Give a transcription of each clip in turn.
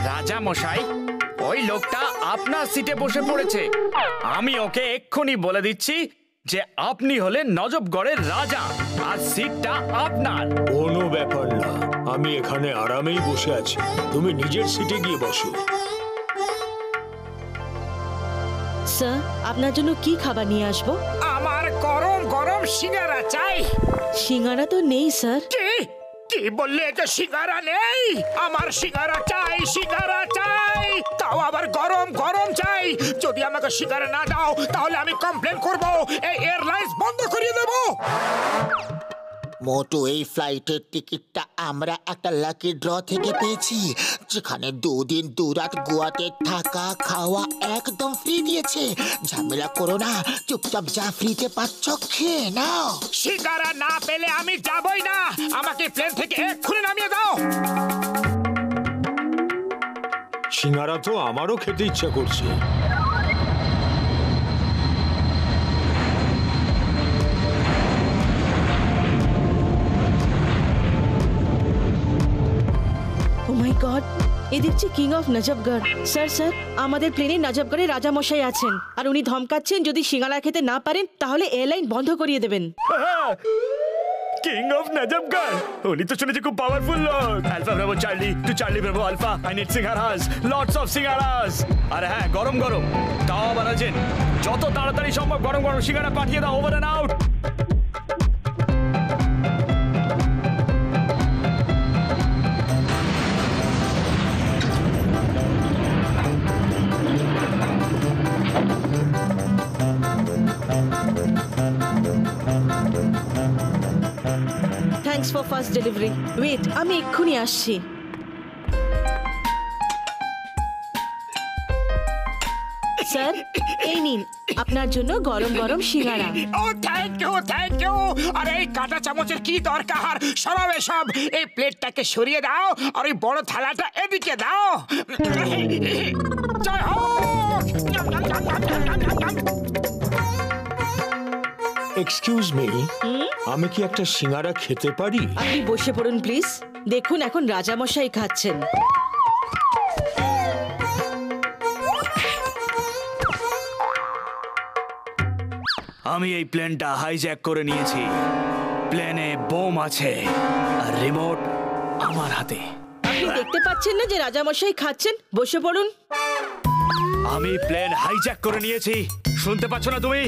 রাজা মশাই, ওই লোকটা আপনার সিটে বসে পড়েছে। আমি ওকে এক্ষুনি বলে দিচ্ছি যে আপনি হলেন নজবগড়ের রাজা আর সিটটা আপনার। কোনো ব্যাপার না, আমি এখানে আরামেই বসে আছি, তুমি নিজের সিটে গিয়ে বসো। স্যার, আপনার জন্য কি খাবার নিয়ে আসবো? আমার গরম গরম সিঙ্গারা চাই। সিঙ্গারা তো নেই স্যার। কি বললে যে সিঙ্গারা নেই? আমার সিঙ্গারা চাই, সিঙ্গারা চাই, তাও আবার গরম গরম চাই। যদি আমাকে সিঙ্গারা না দাও তাহলে আমি কমপ্লেন করব, এই এয়ারলাইন্স বন্ধ করিয়ে দেব। মোটু, এই ফ্লাইটের টিকিটটা আমরা একটা লাকি ড্র থেকে পেয়েছি, যেখানে 2 দিন 2 রাত গোয়াতে থাকা খাওয়া একদম ফ্রি দিয়েছে। ঝামেলা করো না, চুপচাপ যা ফ্রিতে পাচ্ছ খেয়ে নাও। সিঙ্গারা না পেলে আমি যাবই না, আমাকে প্লেন থেকে এক্ষুনি নামিয়ে দাও। সিঙ্গারা তো আমারও খেতে ইচ্ছা করছে। ও মাই গড, এ দেখছি কিং অফ নজবগড়। স্যার স্যার, আমাদের প্লেনে নজবগড়ে রাজামশাই আছেন আর উনি ধমকাচ্ছেন যদি সিঙ্গারা খেতে না পারেন তাহলে এয়ারলাইন বন্ধ করিয়ে দেবেন। কিং অফ নজবগড়, উনি তো শুনেছি খুব পাওয়ারফুল লোক। Alpha bravo charlie to charlie bravo alpha, I need singaras, lots of singaras. আর হ্যাঁ, গরম গরম, তাও আবার আছেন। যত তাড়াতাড়ি সম্ভব গরম গরম সিঙ্গারা পাঠিয়ে দাও, over and out. Thanks for fast delivery. Wait, আমি এক্ষুনি আসছি। স্যার, এই নিন আপনার জন্য গরম গরম সিঙ্গারা। ও থ্যাংক ইউ, থ্যাংক ইউ। আর এই কাঁটা চামচের কি দরকার? সরাও এসব। এই প্লেটটাকে সরিয়ে দাও আর ওই বড় থালাটা এদিকে দাও। জয় হোক। এক্সকিউজ মি, আমি কি একটা সিঙ্গারা খেতে পারি? আপনি বসে পড়ুন প্লিজ। দেখুন, এখন রাজামশাই খাচ্ছেন। আমি এই প্লেনটা হাইজ্যাক করে নিয়েছি। প্লেনে বোম আছে আর রিমোট আমার হাতে। আপনি দেখতে পাচ্ছেন না যে রাজামশাই খাচ্ছেন? বসে পড়ুন। আমি প্লেন হাইজ্যাক করে নিয়েছি, শুনতে পাচ্ছ না তুমি?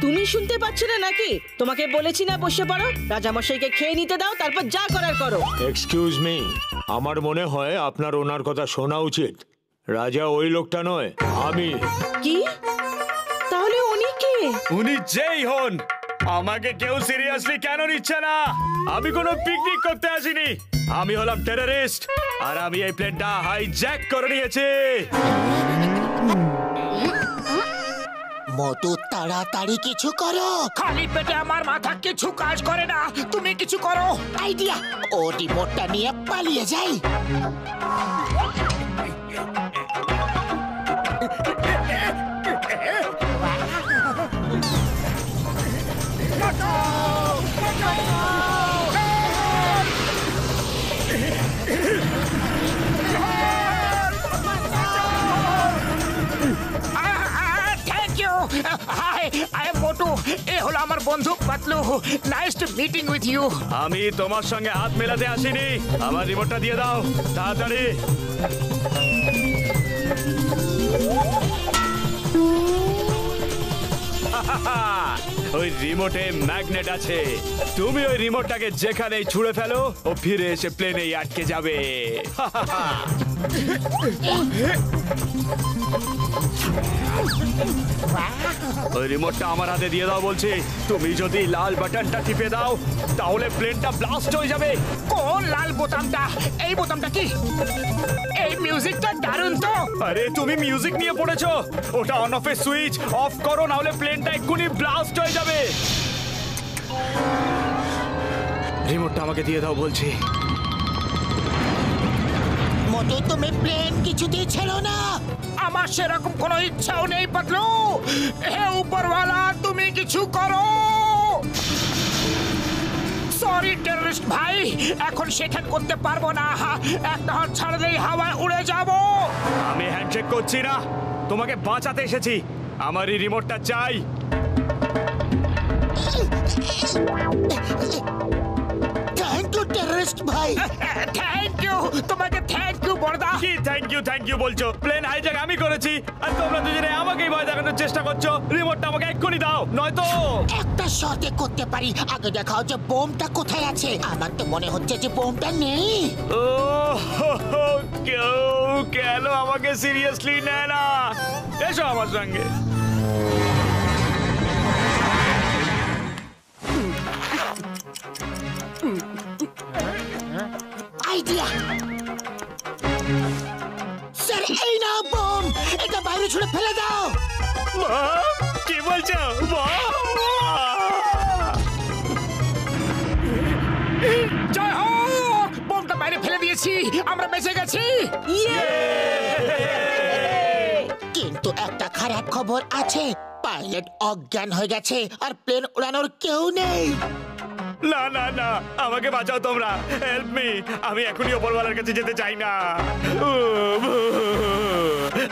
তুমি শুনতে পাচ্ছ না নাকি? তোমাকে বলেছি না বসে পড়ো। রাজামশাইকে খেয়ে নিতে দাও, তারপর যা করার করো। এক্সকিউজ মি, আমার মনে হয় আপনার ওনার কথা শোনা উচিত। রাজা ওই লোকটা নয়, আমি। কি? তাহলে উনি কে? উনি যেই হন, আমাকে কেউ সিরিয়াসলি কেন নিচ্ছে না? আমি কোনো পিকনিক করতে আসিনি, আমি হলাম টেররিস্ট আর আমি এই প্লেনটা হাইজ্যাক করে নিয়েছি। মোটু, তাড়াতাড়ি কিছু করো। খালি পেটে আমার মাথা কিছু কাজ করে না, তুমি কিছু করো। আইডিয়া, ও রিমোটটা নিয়ে পালিয়ে যাই। হলো আমার বন্ধু Patlu. Nice to meeting with you. আমি তোমার সঙ্গে হাত মেলাতে আসিনি, আমার রিমোটটা দিয়ে দাও তাড়াতাড়ি। ওই রিমোটে ম্যাগনেট আছে, তুমি ওই রিমোটটাকে যেখানেই ছুঁড়ে ফেলো ও ফিরে এসে প্লেনেই আটকে যাবে। ওই রিমোটটা আমার হাতে দিয়ে দাও বলছি। তুমি যদি লাল বাটনটা টিপে দাও তাহলে প্লেনটা ব্লাস্ট হয়ে যাবে। কোন লাল বোতামটা? এই বোতামটা কি? এই মিউজিকটা দারুণ তো। আরে তুমি মিউজিক নিয়ে পড়েছো, ওটা অন অফ এর সুইচ অফ করো, না হলে প্লেনটা এক্ষুনি ব্লাস্ট হয়ে যাবে। রিমোটটা আমাকে দিয়ে দাও বলছি। মোটু তুমি প্লেন কিছুতেই ছিল না। আমার সেরকম কোনো ইচ্ছাও নেই পাতলু। হে উপরওয়ালা, তুমি কিছু করো। সরি টেররিস্ট ভাই, এখন সেখান করতে পারবো না। একটা হাত ছাড়লেই হাওয়ায় উড়ে যাব। আমি হ্যান্ডশেক করছি না, তোমাকে বাঁচাতে এসেছি। আমার এই রিমোটটা চাই। থ্যাংক ইউ টেররিস্ট ভাই। থ্যাংক ইউ, তোমাকে থ্যাংক ইউ বড়দা। কি থ্যাংক ইউ বলছো? প্লেন হাইজ্যাক আমি করেছি, আর তোমরা দুজনে আমাকেই ভয় দেখানোর চেষ্টা করছো। রিমোটটা আমাকে এক্ষুনি দাও, নয়তো একটা শর্তে করতে পারি। আগে দেখাও যে বোমটা কোথায় আছে। আমার তো মনে হচ্ছে যে বোমটা নেই। ও কেউ কেন আমাকে সিরিয়াসলি নেয় না? এসো আমার সঙ্গে। আইডিয়া স্যার, এই নাও বোম। এটা বাইরে ছুড়ে ফেলে দাও। কি বলছো? জয় হোক, বোমটা বাইরে ফেলে দিয়েছি, আমরা বেঁচে গেছি। কিন্তু একটা খারাপ খবর আছে, পাইলট অজ্ঞান হয়ে গেছে আর প্লেন উড়ানোর কেউ নেই। না না না, আমাকে বাঁচাও তোমরা, হেল্প মি। আমি এখনই ওপরওয়ালার কাছে যেতে চাই না।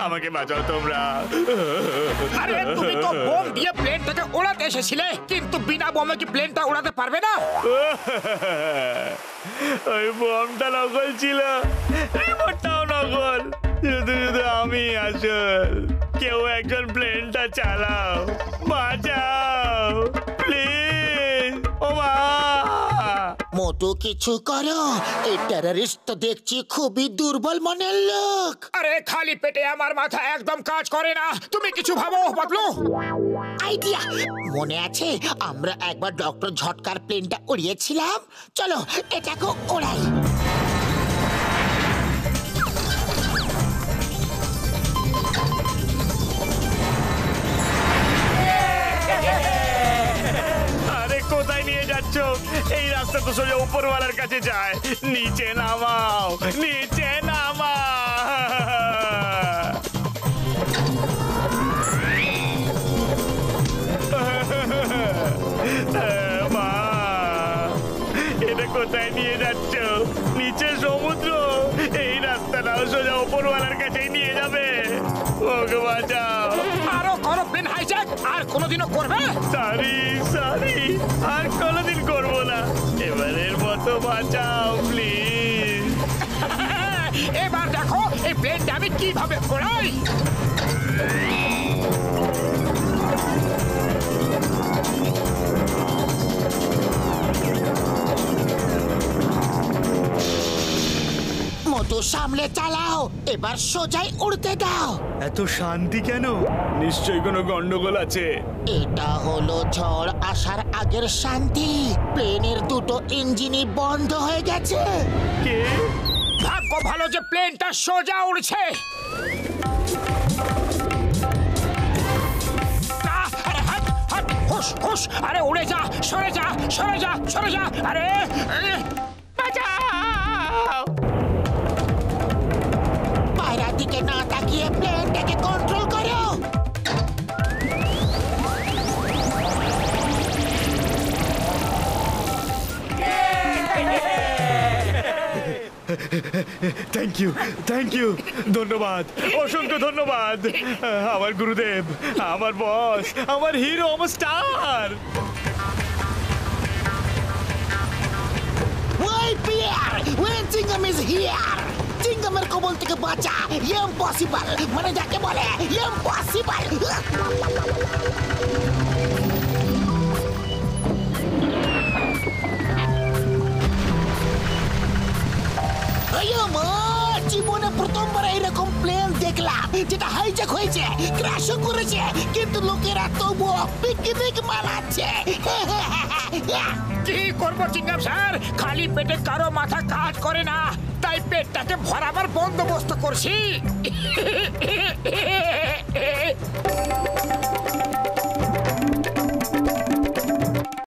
আমাকে বাঁচাও তোমরা। আরে তুমি তো বোম দিয়ে প্লেনটাকে ওড়াতে এসেছিলে, কিন্তু বিনা বোমে কি প্লেনটা ওড়াতে পারবে না? ওই বোমটা নকল ছিল, রিমোটটাও নকল, শুধু শুধু আমি আসল। কেউ একজন প্লেনটা চালাও, বাঁচাও প্লিজ। ও মা! মোটু কিছু করো, এই টেররিস্ট তো দেখছি খুবই দুর্বল মনের লোক। আরে খালি পেটে আমার মাথা একদম কাজ করে না, তুমি কিছু ভাবো পাতলু। আইডিয়া মনে আছে, আমরা একবার ডক্টর ঝটকার প্লেনটা উড়িয়েছিলাম। চলো এটাকে ওড়াই। আরে কোথায় নিয়ে যাচ্ছ? এই রাস্তা তো সোজা উপরওয়ালার কাছে যায়। নিচে নামাও, নিচে নামাও। মা, এটা কোথায় নিয়ে যাচ্ছ? নিচে সমুদ্র, এই রাস্তাটাও সোজা উপরওয়ালার কাছেই নিয়ে যাবে। ওকে বাঁচাও। আরো করো প্লেন হাইজ্যাক, আর কোনোদিনও করবে? সরি সরি, আর কোনোদিন করবো না। এবারের মতো বাঁচাও প্লিজ। এবার দেখো এই প্লেনটা আমি কিভাবে ওড়াই। মোটু সামলে চালাও, এবার সোজাই উড়তে দাও। এত শান্তি কেন? নিশ্চয়ই কোনো গন্ডগোল আছে। এটা হলো ঝড় আসার আগের শান্তি। প্লেনের দুটো ইঞ্জিনই বন্ধ হয়ে গেছে। কে? ভাগ্য ভালো যে প্লেনটা সোজা উড়ছে। আরে হাট হাট, হুশ হুশ, আরে উড়ে যা, সরে যা সরে যা সরে যা। আরে বাঁচাও। পায়রার দিকে না তাকিয়ে প্লেনটাকে কন্ট্রোল করো। থ্যাংক ইউ, ধন্যবাদ, অসংখ্য ধন্যবাদ। আমার গুরুদেব, আমার বস, আমার হিরো, আমার স্টার। ওই পিয়ার, ওই চিংগাম ইজ হিয়ার। চিংগামের কবল থেকে বাঁচা, ইম্পসিবল, মানে যাকে বলে ইম্পসিবল। জীবনে প্রথমবার এইরকম প্লেন দেখলাম যেটা হাইজ্যাক হয়েছে, ক্র্যাশও করেছে, কিন্তু লোকেরা তবুও পিকনিক মানাচ্ছে। কি করবো চিংগাম স্যার, খালি পেটে কারো মাথা কাজ করে না, তাই পেটটাকে ভরাবার বন্দোবস্ত করছি।